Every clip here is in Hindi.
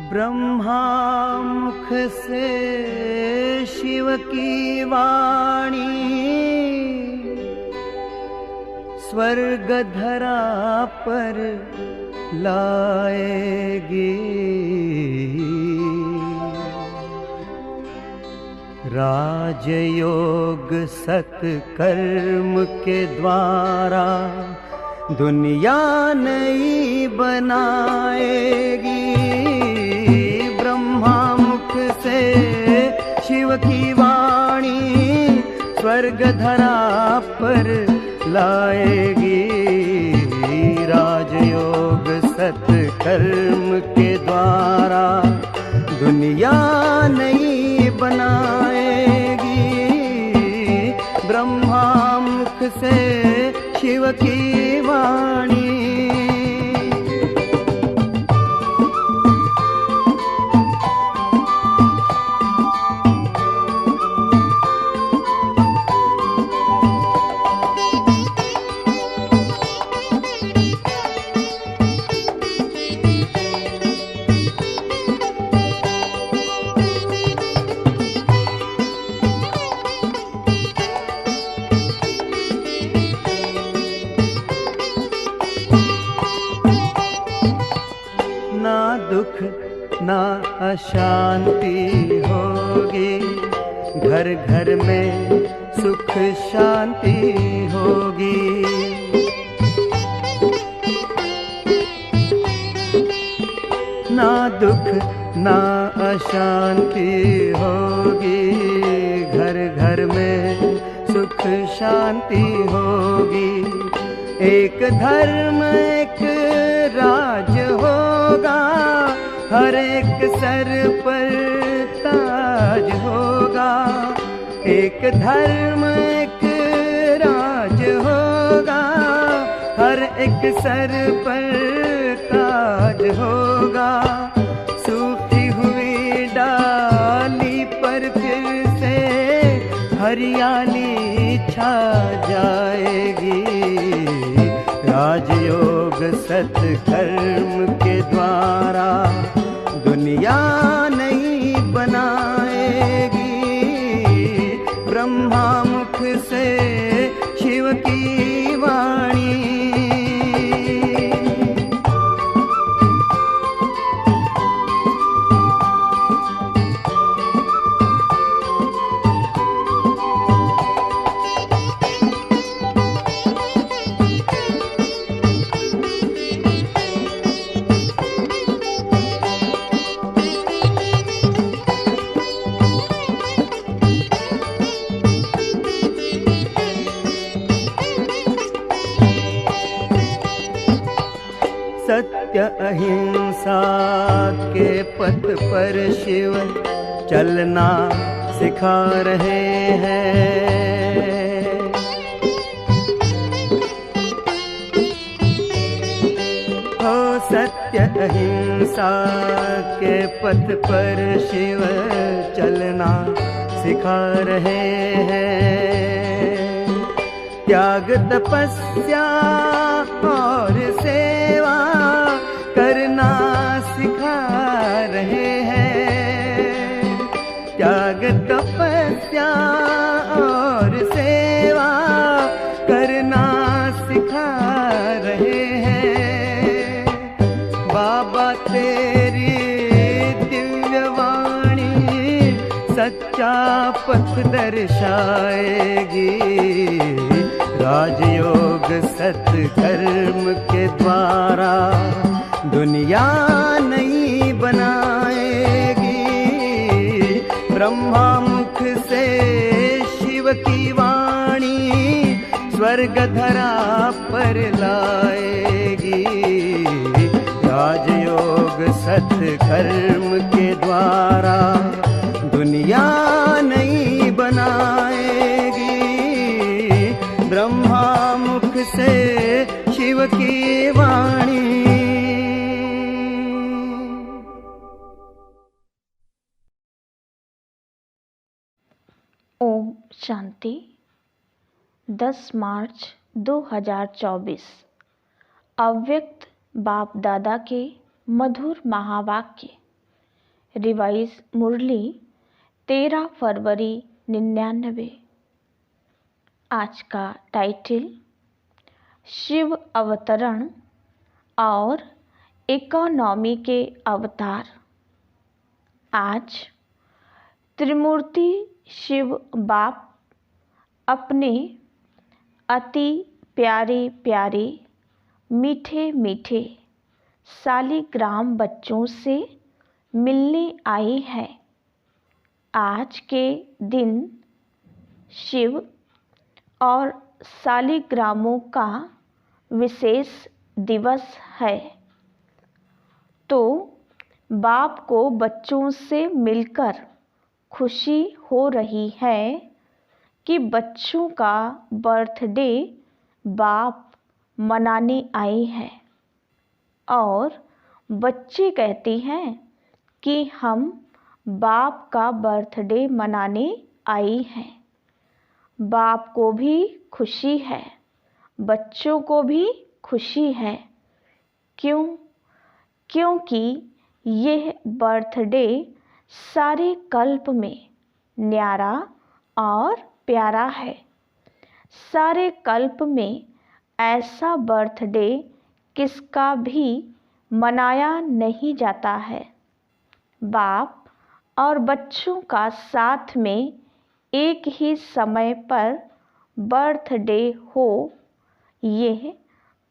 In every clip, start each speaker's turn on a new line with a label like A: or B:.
A: ब्रह्मा मुख से शिव की वाणी स्वर्ग धरा पर लाएगी। राजयोग सत्कर्म के द्वारा दुनिया नई बनाएगी। ब्रह्मा मुख से शिव की वाणी स्वर्ग धरा पर लाएगी। राजयोग सत्कर्म के द्वारा दुनिया नई बनाएगी। ब्रह्मा मुख से शिव की वाणी। ना दुख ना अशांति होगी, घर घर में सुख शांति होगी। ना दुख ना अशांति होगी, घर घर में सुख शांति होगी। एक धर्म एक राज होगा, हर एक सर पर ताज होगा। एक धर्म एक राज होगा, हर एक सर पर ताज होगा। सूखी हुई डाली पर फिर से हरियाली छा जाएगी। राजयोग सत्कर्म के द्वारा दुनिया नई बनाएगी। ब्रह्मा मुख से शिव की वाणी। सत्य अहिंसा के पथ पर शिव चलना सिखा रहे हैं। हो सत्य अहिंसा के पथ पर शिव चलना सिखा रहे हैं। त्याग तपस्या और सेवा करना सिखा रहे हैं। त्याग तपस्या और सेवा करना सिखा रहे हैं। बाबा तेरी दिव्य वाणी सच्चा पथ दर्शाएगी। राजयोग सत्कर्म के द्वारा दुनिया नई बनाएगी। ब्रह्मा मुख से शिव की वाणी स्वर्ग धरा पर लाएगी। राजयोग सत्कर्म के द्वारा दुनिया
B: ओम शांति। 10 मार्च 2024 अव्यक्त बाप दादा के मधुर महावाक्य। रिवाइज मुरली 13 फरवरी 99। आज का टाइटल शिव अवतरण और इकोनॉमी के अवतार। आज त्रिमूर्ति शिव बाप अपने अति प्यारे प्यारे मीठे मीठे सालिग्राम बच्चों से मिलने आए हैं। आज के दिन शिव और सालिग्रामों का विशेष दिवस है, तो बाप को बच्चों से मिलकर खुशी हो रही है कि बच्चों का बर्थडे बाप मनाने आए हैं। और बच्चे कहते हैं कि हम बाप का बर्थडे मनाने आए हैं। बाप को भी खुशी है, बच्चों को भी खुशी है। क्योंकि यह बर्थडे सारे कल्प में न्यारा और प्यारा है। सारे कल्प में ऐसा बर्थडे किसका भी मनाया नहीं जाता है। बाप और बच्चों का साथ में एक ही समय पर बर्थडे हो, यह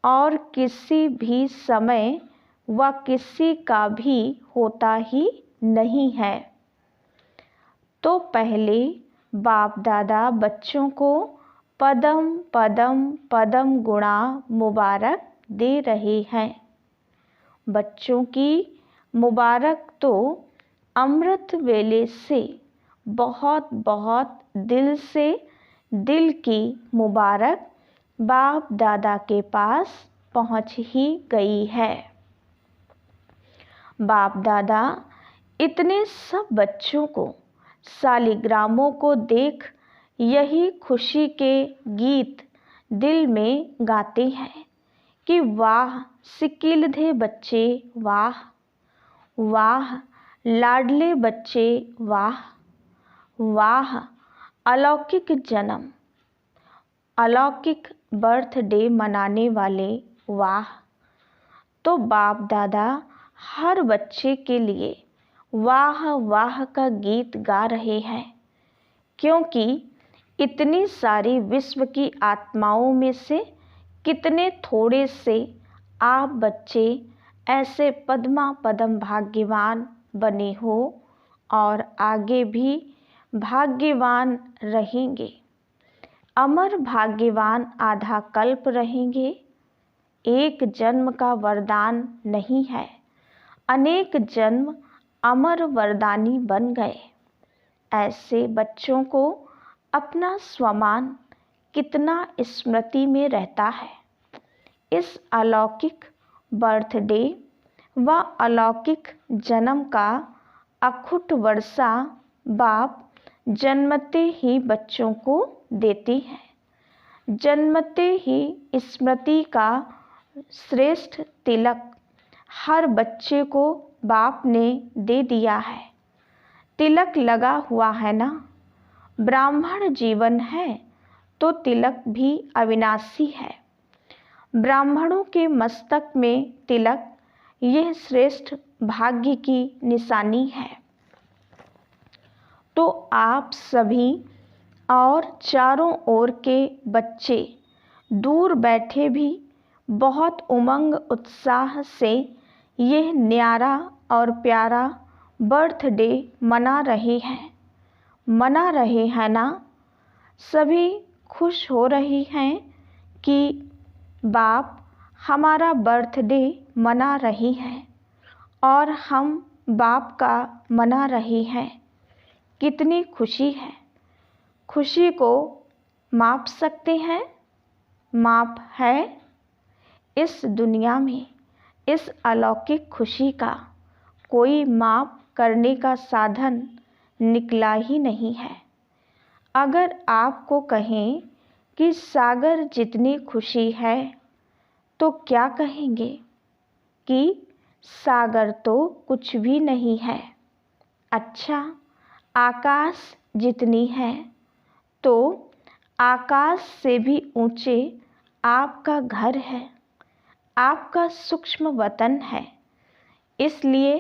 B: और किसी भी समय व किसी का भी होता ही नहीं है। तो पहले बाप दादा बच्चों को पदम पदम पदम गुणा मुबारक दे रहे हैं। बच्चों की मुबारक तो अमृत वेले से बहुत बहुत दिल से दिल की मुबारक बाप दादा के पास पहुंच ही गई है। बाप दादा इतने सब बच्चों को सालिग्रामों को देख यही खुशी के गीत दिल में गाते हैं कि वाह सिकिलधे बच्चे, वाह वाह लाडले बच्चे, वाह वाह अलौकिक जन्म, अलौकिक बर्थडे मनाने वाले, वाह। तो बाप दादा हर बच्चे के लिए वाह वाह का गीत गा रहे हैं, क्योंकि इतनी सारी विश्व की आत्माओं में से कितने थोड़े से आप बच्चे ऐसे पद्मा पदम भाग्यवान बने हो और आगे भी भाग्यवान रहेंगे। अमर भाग्यवान आधा कल्प रहेंगे। एक जन्म का वरदान नहीं है, अनेक जन्म अमर वरदानी बन गए। ऐसे बच्चों को अपना स्वमान कितना स्मृति में रहता है। इस अलौकिक बर्थडे व अलौकिक जन्म का अखुट वर्षा बाप जन्मते ही बच्चों को देते हैं। जन्मते ही स्मृति का श्रेष्ठ तिलक हर बच्चे को बाप ने दे दिया है। तिलक लगा हुआ है ना। ब्राह्मण जीवन है तो तिलक भी अविनाशी है। ब्राह्मणों के मस्तक में तिलक यह श्रेष्ठ भाग्य की निशानी है। तो आप सभी और चारों ओर के बच्चे दूर बैठे भी बहुत उमंग उत्साह से यह न्यारा और प्यारा बर्थडे मना रहे हैं ना। सभी खुश हो रही हैं कि बाप हमारा बर्थडे मना रही हैं और हम बाप का मना रहे हैं। कितनी खुशी है। खुशी को माप सकते हैं? माप है? इस दुनिया में इस अलौकिक खुशी का कोई माप करने का साधन निकला ही नहीं है। अगर आपको कहें कि सागर जितनी खुशी है तो क्या कहेंगे कि सागर तो कुछ भी नहीं है। अच्छा, आकाश जितनी है तो आकाश से भी ऊंचे आपका घर है, आपका सूक्ष्म वतन है। इसलिए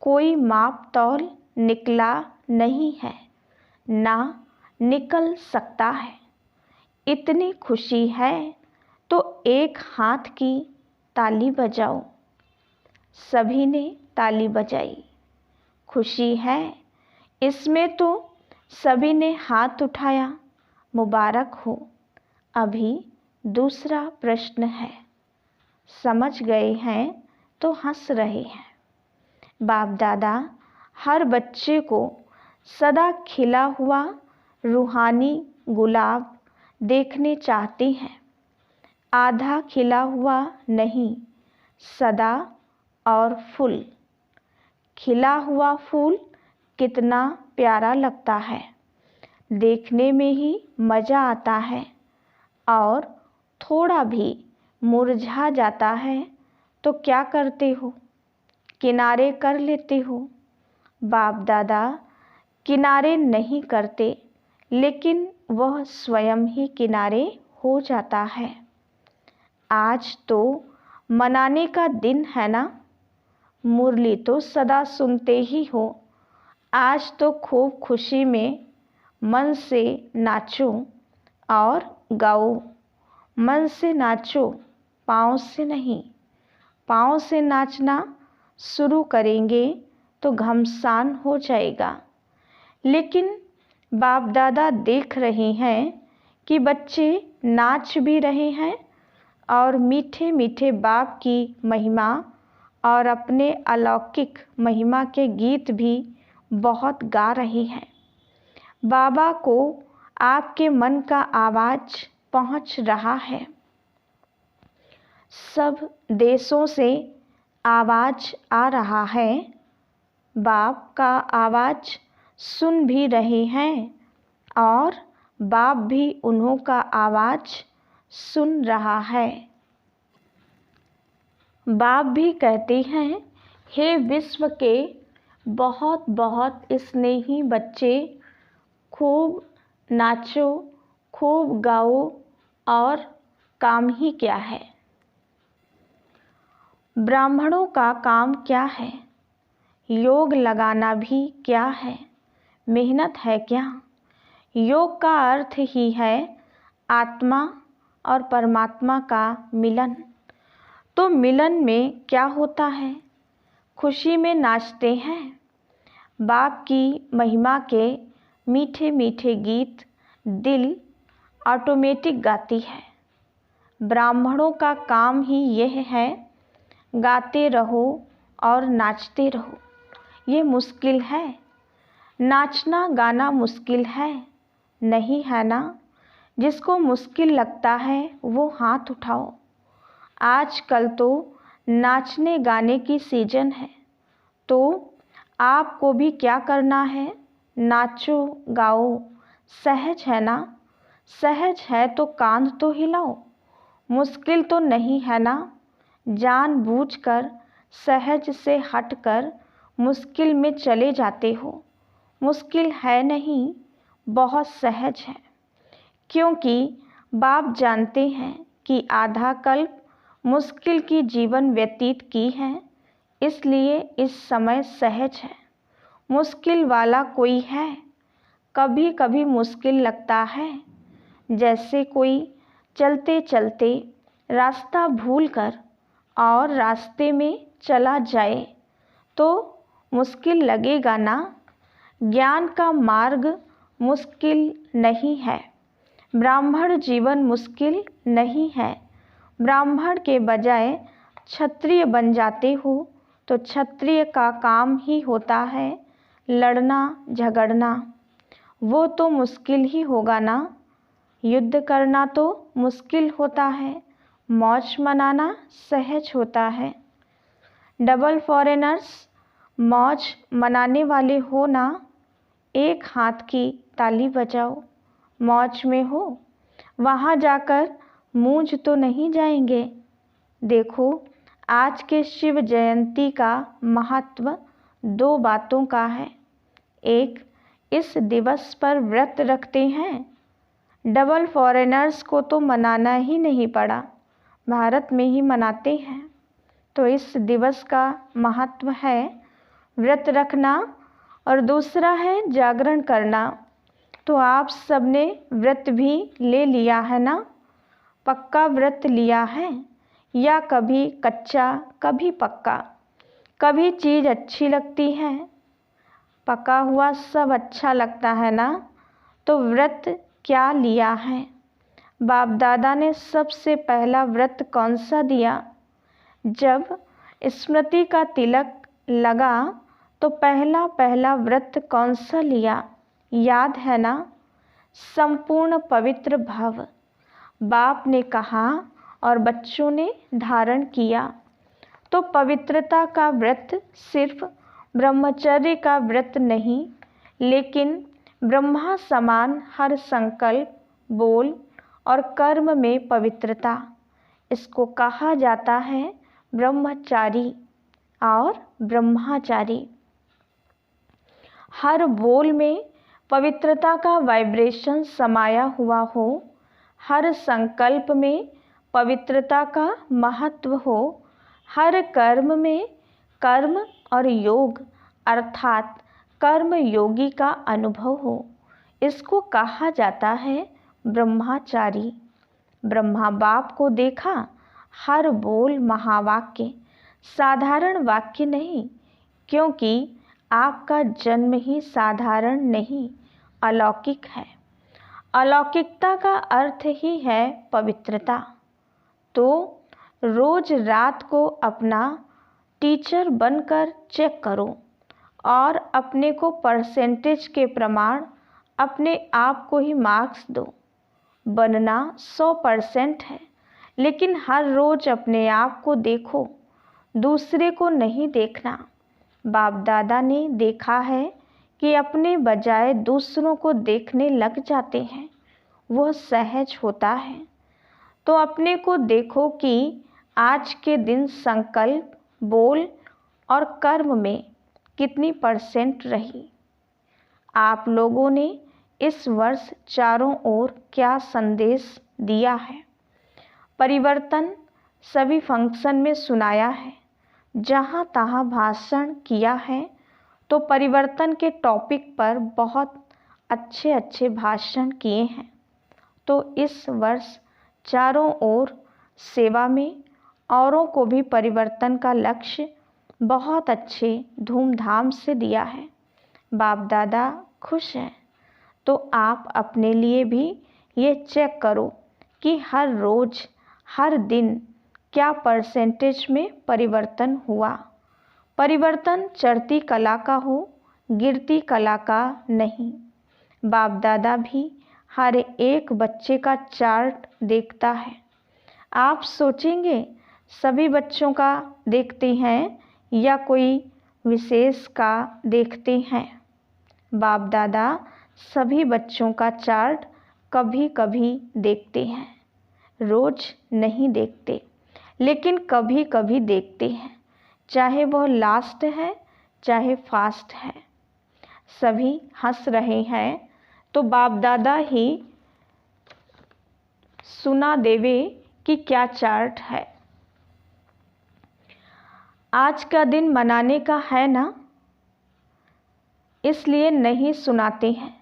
B: कोई माप तौल निकला नहीं है, ना निकल सकता है। इतनी खुशी है तो एक हाथ की ताली बजाओ। सभी ने ताली बजाई। खुशी है इसमें तो सभी ने हाथ उठाया। मुबारक हो। अभी दूसरा प्रश्न है। समझ गए हैं तो हंस रहे हैं। बाप दादा हर बच्चे को सदा खिला हुआ रूहानी गुलाब देखने चाहते हैं। आधा खिला हुआ नहीं, सदा और फूल। खिला हुआ फूल कितना प्यारा लगता है, देखने में ही मज़ा आता है। और थोड़ा भी मुरझा जाता है तो क्या करते हो? किनारे कर लेते हो। बाप दादा किनारे नहीं करते, लेकिन वह स्वयं ही किनारे हो जाता है। आज तो मनाने का दिन है ना। मुरली तो सदा सुनते ही हो। आज तो खूब खुशी में मन से नाचो और गाओ। मन से नाचो, पाँव से नहीं। पाँव से नाचना शुरू करेंगे तो घमसान हो जाएगा। लेकिन बाप दादा देख रहे हैं कि बच्चे नाच भी रहे हैं और मीठे मीठे बाप की महिमा और अपने अलौकिक महिमा के गीत भी बहुत गा रहे हैं। बाबा को आपके मन का आवाज़ पहुंच रहा है। सब देशों से आवाज़ आ रहा है। बाप का आवाज़ सुन भी रहे हैं और बाप भी उन्हों का आवाज़ सुन रहा है। बाप भी कहते हैं, हे विश्व के बहुत बहुत स्नेही बच्चे, खूब नाचो, खूब गाओ और काम ही क्या है। ब्राह्मणों का काम क्या है? योग लगाना भी क्या है? मेहनत है क्या? योग का अर्थ ही है आत्मा और परमात्मा का मिलन। तो मिलन में क्या होता है? खुशी में नाचते हैं। बाप की महिमा के मीठे मीठे गीत दिल ऑटोमेटिक गाती है। ब्राह्मणों का काम ही यह है, गाते रहो और नाचते रहो। ये मुश्किल है? नाचना गाना मुश्किल है? नहीं है ना। जिसको मुश्किल लगता है वो हाथ उठाओ। आजकल तो नाचने गाने की सीजन है, तो आपको भी क्या करना है? नाचो गाओ। सहज है ना। सहज है तो कांध तो हिलाओ। मुश्किल तो नहीं है ना। जानबूझकर सहज से हटकर मुश्किल में चले जाते हो। मुश्किल है नहीं, बहुत सहज है। क्योंकि बाप जानते हैं कि आधा कल्प मुश्किल की जीवन व्यतीत की है, इसलिए इस समय सहज है। मुश्किल वाला कोई है? कभी कभी मुश्किल लगता है, जैसे कोई चलते चलते रास्ता भूलकर और रास्ते में चला जाए तो मुश्किल लगेगा ना। ज्ञान का मार्ग मुश्किल नहीं है। ब्राह्मण जीवन मुश्किल नहीं है। ब्राह्मण के बजाय क्षत्रिय बन जाते हो तो क्षत्रिय का काम ही होता है लड़ना झगड़ना। वो तो मुश्किल ही होगा ना। युद्ध करना तो मुश्किल होता है, मौज मनाना सहज होता है। डबल फॉरेनर्स मौज मनाने वाले हो ना। एक हाथ की ताली बजाओ। मौज में हो, वहाँ जाकर मूंझ तो नहीं जाएंगे। देखो, आज के शिव जयंती का महत्व 2 बातों का है। एक, इस दिवस पर व्रत रखते हैं। डबल फॉरेनर्स को तो मनाना ही नहीं पड़ा, भारत में ही मनाते हैं। तो इस दिवस का महत्व है व्रत रखना। और दूसरा है जागरण करना। तो आप सबने व्रत भी ले लिया है ना? पक्का व्रत लिया है या कभी कच्चा कभी पक्का? कभी चीज़ अच्छी लगती है, पका हुआ सब अच्छा लगता है ना? तो व्रत क्या लिया है? बाप दादा ने सबसे पहला व्रत कौन सा दिया? जब स्मृति का तिलक लगा तो पहला व्रत कौन सा लिया, याद है ना? संपूर्ण पवित्र भव। बाप ने कहा और बच्चों ने धारण किया। तो पवित्रता का व्रत सिर्फ ब्रह्मचर्य का व्रत नहीं, लेकिन ब्रह्मा समान हर संकल्प, बोल और कर्म में पवित्रता, इसको कहा जाता है ब्रह्मचारी और ब्रह्मचारी। हर बोल में पवित्रता का वाइब्रेशन समाया हुआ हो, हर संकल्प में पवित्रता का महत्व हो, हर कर्म में कर्म और योग अर्थात कर्म योगी का अनुभव हो, इसको कहा जाता है ब्रह्मचारी। ब्रह्मा बाप को देखा, हर बोल महावाक्य, साधारण वाक्य नहीं, क्योंकि आपका जन्म ही साधारण नहीं, अलौकिक है। अलौकिकता का अर्थ ही है पवित्रता। तो रोज रात को अपना टीचर बनकर चेक करो और अपने को परसेंटेज के प्रमाण अपने आप को ही मार्क्स दो। बनना 100% है, लेकिन हर रोज अपने आप को देखो, दूसरे को नहीं देखना। बाप दादा ने देखा है कि अपने बजाय दूसरों को देखने लग जाते हैं, वह सहज होता है। तो अपने को देखो कि आज के दिन संकल्प, बोल और कर्म में कितनी % रही। आप लोगों ने इस वर्ष चारों ओर क्या संदेश दिया है? परिवर्तन सभी फंक्शन में सुनाया है, जहाँ तहाँ भाषण किया है। तो परिवर्तन के टॉपिक पर बहुत अच्छे अच्छे भाषण किए हैं। तो इस वर्ष चारों ओर सेवा में औरों को भी परिवर्तन का लक्ष्य बहुत अच्छे धूमधाम से दिया है। बाप दादा खुश हैं। तो आप अपने लिए भी ये चेक करो कि हर रोज़ हर दिन क्या % में परिवर्तन हुआ। परिवर्तन चढ़ती कला का हो, गिरती कला का नहीं। बाप दादा भी हर एक बच्चे का चार्ट देखता है। आप सोचेंगे सभी बच्चों का देखते हैं या कोई विशेष का देखते हैं? बाप दादा सभी बच्चों का चार्ट कभी कभी देखते हैं, रोज नहीं देखते, लेकिन कभी कभी देखते हैं, चाहे वह लास्ट है चाहे फास्ट है। सभी हंस रहे हैं तो बाप दादा ही सुना देवे कि क्या चार्ट है। आज का दिन मनाने का है ना, इसलिए नहीं सुनाते हैं,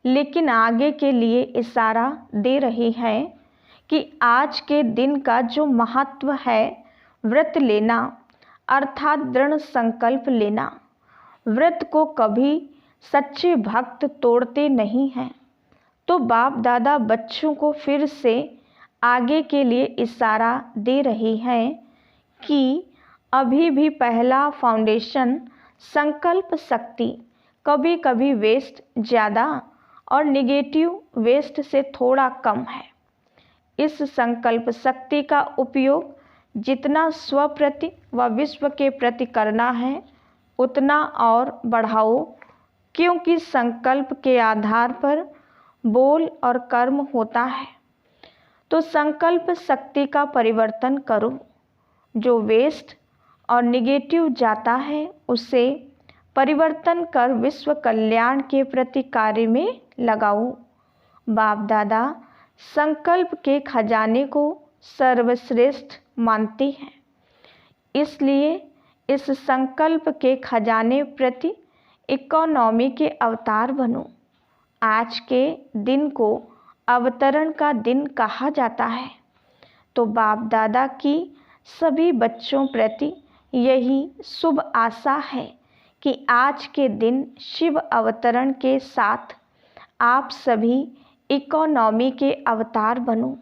B: लेकिन आगे के लिए इशारा दे रहे हैं कि आज के दिन का जो महत्व है, व्रत लेना अर्थात दृढ़ संकल्प लेना। व्रत को कभी सच्चे भक्त तोड़ते नहीं हैं। तो बाप दादा बच्चों को फिर से आगे के लिए इशारा दे रहे हैं कि अभी भी पहला फाउंडेशन संकल्प शक्ति कभी कभी वेस्ट ज़्यादा और निगेटिव वेस्ट से थोड़ा कम है। इस संकल्प शक्ति का उपयोग जितना स्व प्रति व विश्व के प्रति करना है उतना और बढ़ाओ, क्योंकि संकल्प के आधार पर बोल और कर्म होता है। तो संकल्प शक्ति का परिवर्तन करो। जो वेस्ट और निगेटिव जाता है उसे परिवर्तन कर विश्व कल्याण के प्रति कार्य में लगाओ। बाप दादा संकल्प के खजाने को सर्वश्रेष्ठ मानते हैं, इसलिए इस संकल्प के खजाने प्रति इकोनॉमी के अवतार बनो। आज के दिन को अवतरण का दिन कहा जाता है। तो बाप दादा की सभी बच्चों प्रति यही शुभ आशा है कि आज के दिन शिव अवतरण के साथ आप सभी इकोनॉमी के अवतार बनो।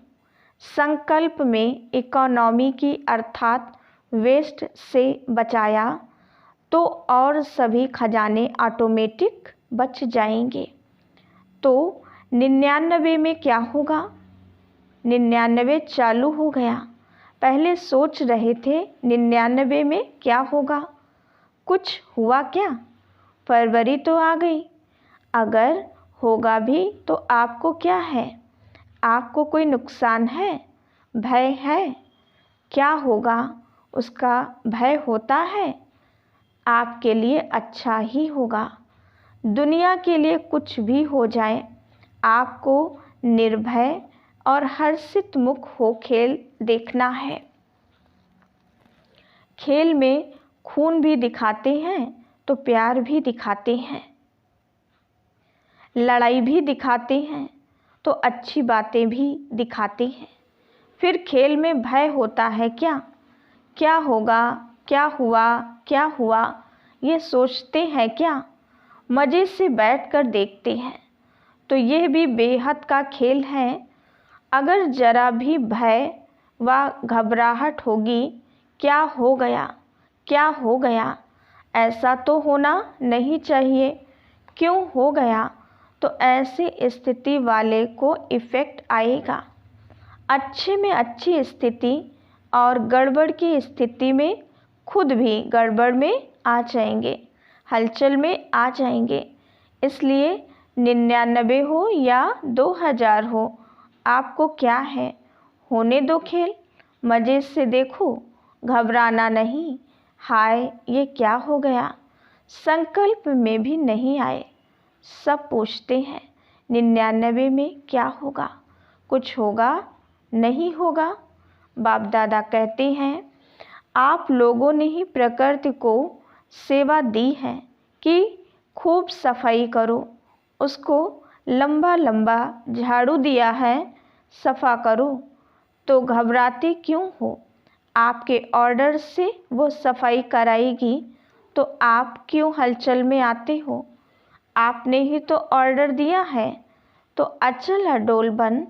B: संकल्प में इकोनॉमी की अर्थात वेस्ट से बचाया तो और सभी खजाने ऑटोमेटिक बच जाएंगे। तो 99 में क्या होगा? 99 चालू हो गया। पहले सोच रहे थे 99 में क्या होगा, कुछ हुआ क्या? फरवरी तो आ गई। अगर होगा भी तो आपको क्या है? आपको कोई नुकसान है, भय है? क्या होगा उसका भय होता है? आपके लिए अच्छा ही होगा। दुनिया के लिए कुछ भी हो जाए, आपको निर्भय और हर्षित मुख हो खेल देखना है। खेल में खून भी दिखाते हैं तो प्यार भी दिखाते हैं, लड़ाई भी दिखाते हैं तो अच्छी बातें भी दिखाते हैं। फिर खेल में भय होता है क्या? क्या होगा, क्या हुआ, क्या हुआ, ये सोचते हैं क्या? मज़े से बैठकर देखते हैं। तो यह भी बेहद का खेल है। अगर जरा भी भय व घबराहट होगी, क्या हो गया, क्या हो गया, ऐसा तो होना नहीं चाहिए, क्यों हो गया, तो ऐसी स्थिति वाले को इफ़ेक्ट आएगा। अच्छे में अच्छी स्थिति और गड़बड़ की स्थिति में खुद भी गड़बड़ में आ जाएंगे, हलचल में आ जाएंगे। इसलिए 99 हो या 2000 हो, आपको क्या है, होने दो खेल, मज़े से देखो, घबराना नहीं। हाय ये क्या हो गया, संकल्प में भी नहीं आए। सब पूछते हैं 99 में क्या होगा, कुछ होगा, नहीं होगा। बाप दादा कहते हैं आप लोगों ने ही प्रकृति को सेवा दी है कि खूब सफाई करो, उसको लंबा लंबा झाड़ू दिया है, सफ़ा करो। तो घबराते क्यों हो? आपके ऑर्डर से वो सफाई कराएगी तो आप क्यों हलचल में आते हो? आपने ही तो ऑर्डर दिया है। तो अचल अडोल बन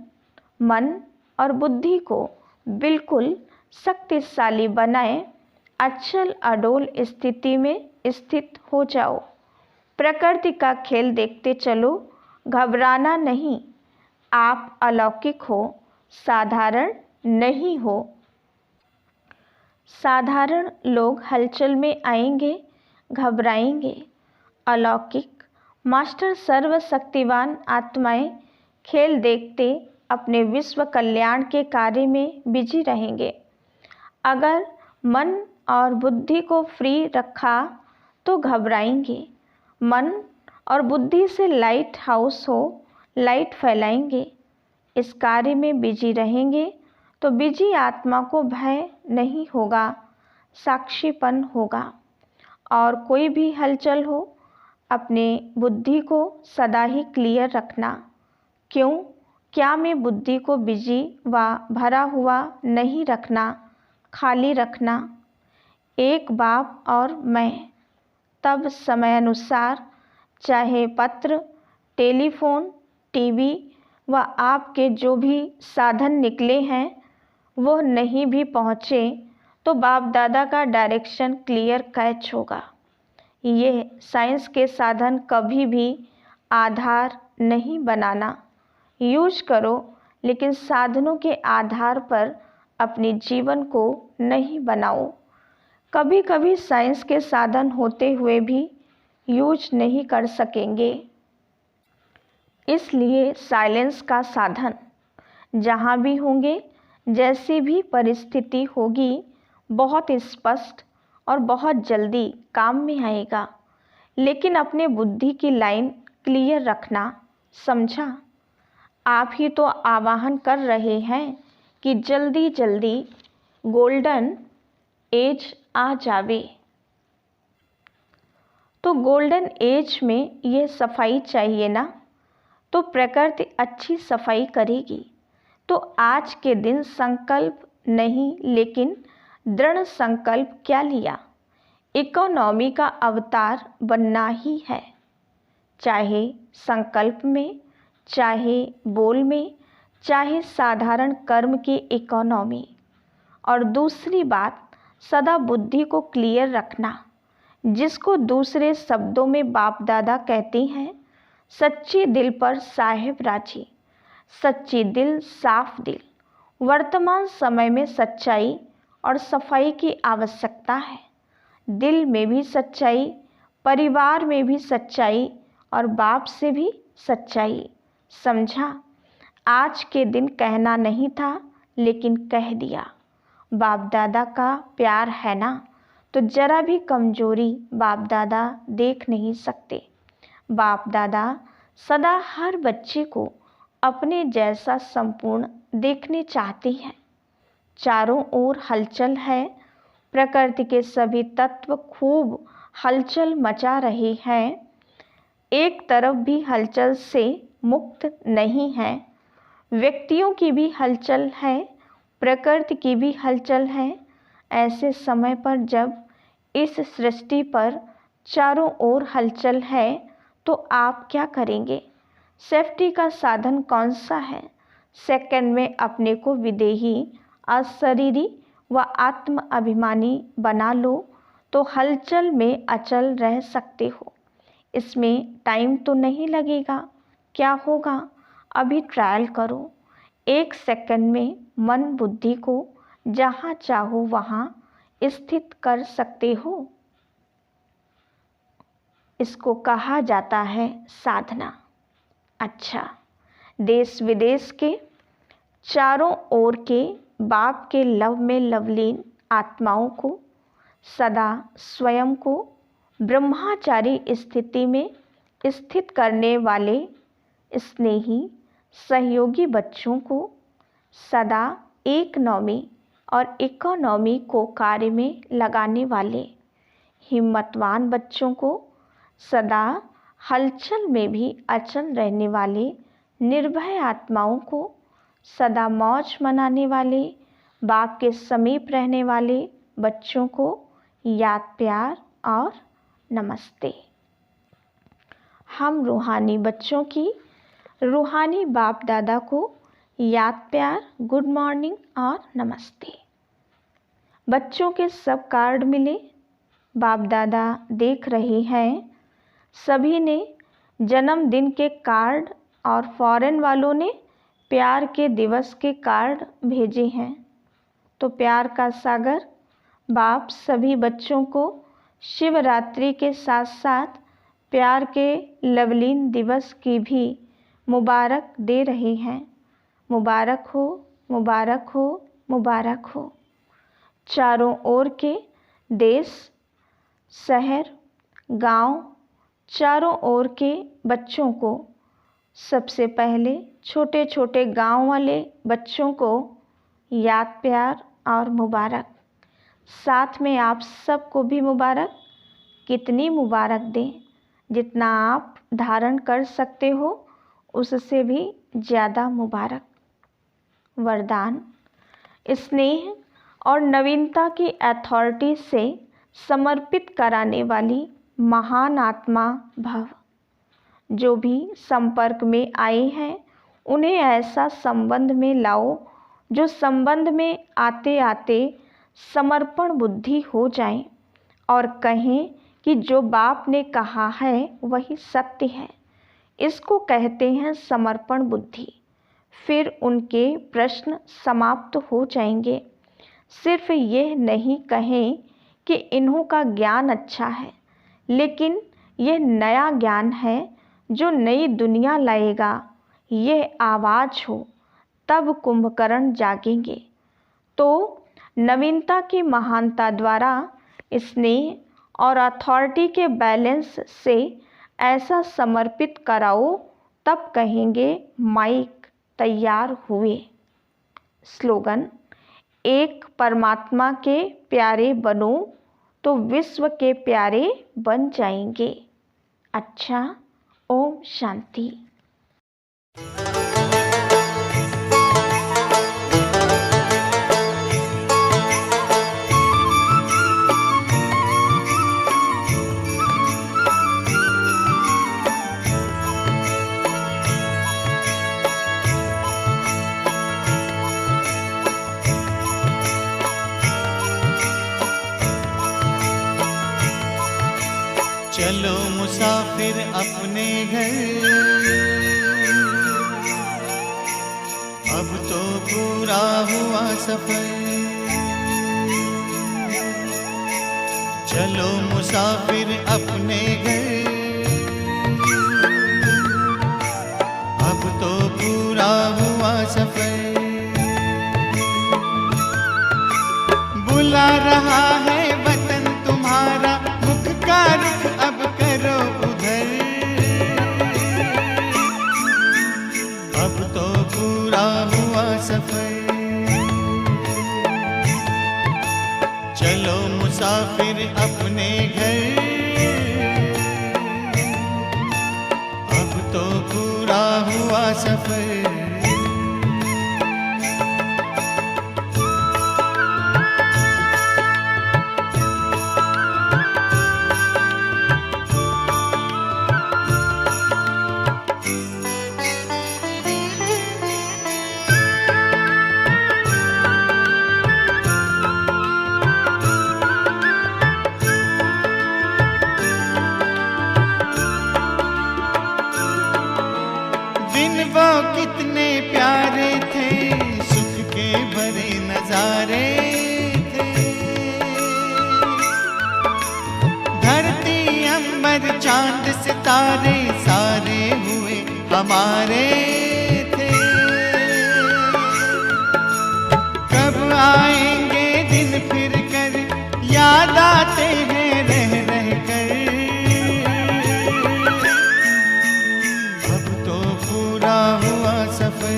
B: मन और बुद्धि को बिल्कुल शक्तिशाली बनाए, अचल अडोल स्थिति में स्थित हो जाओ। प्रकृति का खेल देखते चलो, घबराना नहीं। आप अलौकिक हो, साधारण नहीं हो। साधारण लोग हलचल में आएंगे, घबराएंगे। अलौकिक मास्टर सर्वशक्तिवान आत्माएं खेल देखते अपने विश्व कल्याण के कार्य में बिजी रहेंगे। अगर मन और बुद्धि को फ्री रखा तो घबराएंगे। मन और बुद्धि से लाइट हाउस हो, लाइट फैलाएंगे। इस कार्य में बिजी रहेंगे तो बिजी आत्मा को भय नहीं होगा, साक्षीपन होगा। और कोई भी हलचल हो, अपने बुद्धि को सदा ही क्लियर रखना। क्यों? क्या में बुद्धि को बिजी व भरा हुआ नहीं रखना, खाली रखना। एक बाप और मैं, तब समय अनुसार चाहे पत्र, टेलीफोन, टीवी व आपके जो भी साधन निकले हैं वो नहीं भी पहुँचे तो बाप दादा का डायरेक्शन क्लियर कैच होगा। ये साइंस के साधन कभी भी आधार नहीं बनाना। यूज करो लेकिन साधनों के आधार पर अपने जीवन को नहीं बनाओ। कभी कभी साइंस के साधन होते हुए भी यूज नहीं कर सकेंगे। इसलिए साइलेंस का साधन जहाँ भी होंगे, जैसी भी परिस्थिति होगी, बहुत स्पष्ट और बहुत जल्दी काम में आएगा। लेकिन अपने बुद्धि की लाइन क्लियर रखना, समझा? आप ही तो आवाहन कर रहे हैं कि जल्दी जल्दी गोल्डन एज आ जावे। तो गोल्डन एज में ये सफाई चाहिए ना, तो प्रकृति अच्छी सफाई करेगी। तो आज के दिन संकल्प नहीं, लेकिन दृढ़ संकल्प क्या लिया? इकोनॉमी का अवतार बनना ही है, चाहे संकल्प में, चाहे बोल में, चाहे साधारण कर्म की इकोनॉमी। और दूसरी बात, सदा बुद्धि को क्लियर रखना, जिसको दूसरे शब्दों में बाप दादा कहते हैं, सच्चे दिल पर साहेब राजी। सच्ची दिल, साफ दिल। वर्तमान समय में सच्चाई और सफाई की आवश्यकता है। दिल में भी सच्चाई, परिवार में भी सच्चाई और बाप से भी सच्चाई, समझा? आज के दिन कहना नहीं था, लेकिन कह दिया। बाप दादा का प्यार है ना, तो जरा भी कमजोरी बाप दादा देख नहीं सकते। बाप दादा सदा हर बच्चे को अपने जैसा संपूर्ण देखने चाहते हैं। चारों ओर हलचल है, प्रकृति के सभी तत्व खूब हलचल मचा रहे हैं। एक तरफ भी हलचल से मुक्त नहीं है। व्यक्तियों की भी हलचल है, प्रकृति की भी हलचल है। ऐसे समय पर जब इस सृष्टि पर चारों ओर हलचल है, तो आप क्या करेंगे? सेफ्टी का साधन कौन सा है? सेकंड में अपने को विदेही, अशरीरी व आत्म अभिमानी बना लो, तो हलचल में अचल रह सकते हो। इसमें टाइम तो नहीं लगेगा। क्या होगा? अभी ट्रायल करो। 1 सेकंड में मन बुद्धि को जहाँ चाहो वहाँ स्थित कर सकते हो। इसको कहा जाता है साधना। अच्छा, देश विदेश के चारों ओर के बाप के लव में लवलीन आत्माओं को सदा स्वयं को ब्रह्मचारी स्थिति में स्थित करने वाले स्नेही सहयोगी बच्चों को सदा इकोनॉमी और इकोनॉमी को कार्य में लगाने वाले हिम्मतवान बच्चों को सदा हलचल में भी अचल रहने वाले निर्भय आत्माओं को सदा मौज मनाने वाले बाप के समीप रहने वाले बच्चों को याद, प्यार और नमस्ते। हम रूहानी बच्चों की रूहानी बाप दादा को याद, प्यार, गुड मॉर्निंग और नमस्ते। बच्चों के सब कार्ड मिले, बाप दादा देख रहे हैं। सभी ने जन्मदिन के कार्ड और फॉरेन वालों ने प्यार के दिवस के कार्ड भेजे हैं। तो प्यार का सागर बाप सभी बच्चों को शिवरात्रि के साथ साथ प्यार के लवलीन दिवस की भी मुबारक दे रहे हैं। मुबारक हो, मुबारक हो, मुबारक हो। चारों ओर के देश, शहर, गांव, चारों ओर के बच्चों को, सबसे पहले छोटे छोटे गांव वाले बच्चों को याद, प्यार और मुबारक। साथ में आप सबको भी मुबारक। कितनी मुबारक दें? जितना आप धारण कर सकते हो उससे भी ज़्यादा मुबारक। वरदान, स्नेह और नवीनता की अथॉरिटी से समर्पित कराने वाली महान आत्मा भव। जो भी संपर्क में आए हैं उन्हें ऐसा संबंध में लाओ जो संबंध में आते आते समर्पण बुद्धि हो जाए और कहें कि जो बाप ने कहा है वही सत्य है। इसको कहते हैं समर्पण बुद्धि। फिर उनके प्रश्न समाप्त हो जाएंगे। सिर्फ यह नहीं कहें कि इन्हों का ज्ञान अच्छा है, लेकिन यह नया ज्ञान है जो नई दुनिया लाएगा, ये आवाज़ हो, तब कुंभकर्ण जागेंगे। तो नवीनता की महानता द्वारा स्नेह और अथॉरिटी के बैलेंस से ऐसा समर्पित कराओ, तब कहेंगे माइक तैयार हुए। स्लोगन: एक परमात्मा के प्यारे बनो तो विश्व के प्यारे बन जाएंगे। अच्छा, ओम शांति।
C: चलो मुसाफिर अपने घर, अब तो पूरा हुआ सफर। चलो मुसाफिर अपने घर, अब तो पूरा हुआ सफर। बुला रहा है वतन तुम्हारा, मुख का रुख अब करो उधर। अब तो पूरा हुआ सफर। चलो मुसाफिर अपने घर, अब तो पूरा हुआ सफर। वो कितने प्यारे थे, सुख के भरे नजारे थे। धरती अंबर चांद सितारे सारे हुए हमारे थे। कब आएंगे दिन फिर कर, याद आते हैं रह रह कर। हुआ सफर।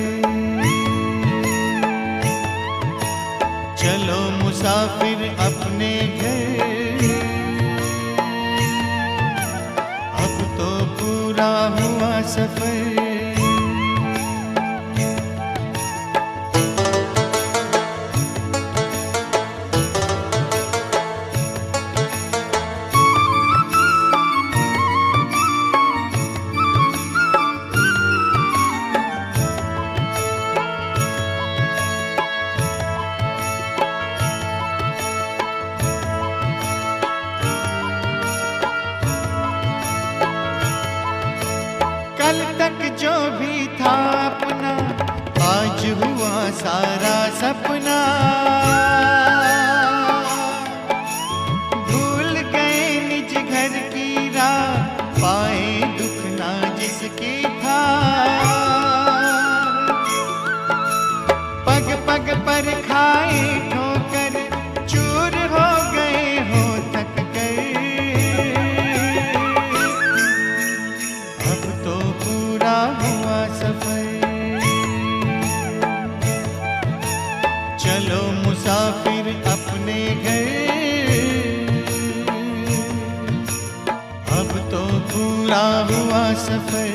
C: चलो मुसाफिर अपने घर, अब तो पूरा हुआ सफर। कल तक जो भी था अपना, आज हुआ सारा सपना। भूल गए निज घर की राह, पाए दुख ना जिसकी था। पग पग पर खाए ठोकर, चूर हो गए हो थक कर। अब तो पूरा हुआ सफर। चलो मुसाफिर अपने घर, अब तो पूरा हुआ सफर।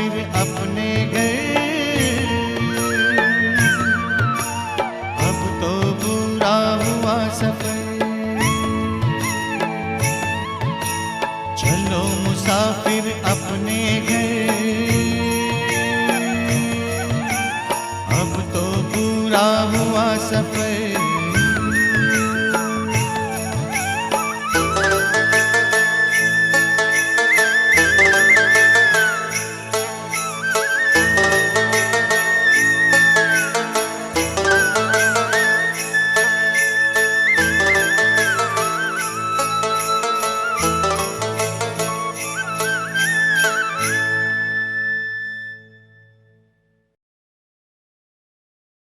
C: मुसाफिर अपने घर, अब तो पूरा हुआ सफर। चलो मुसाफिर अपने घर, अब तो पूरा हुआ सफर।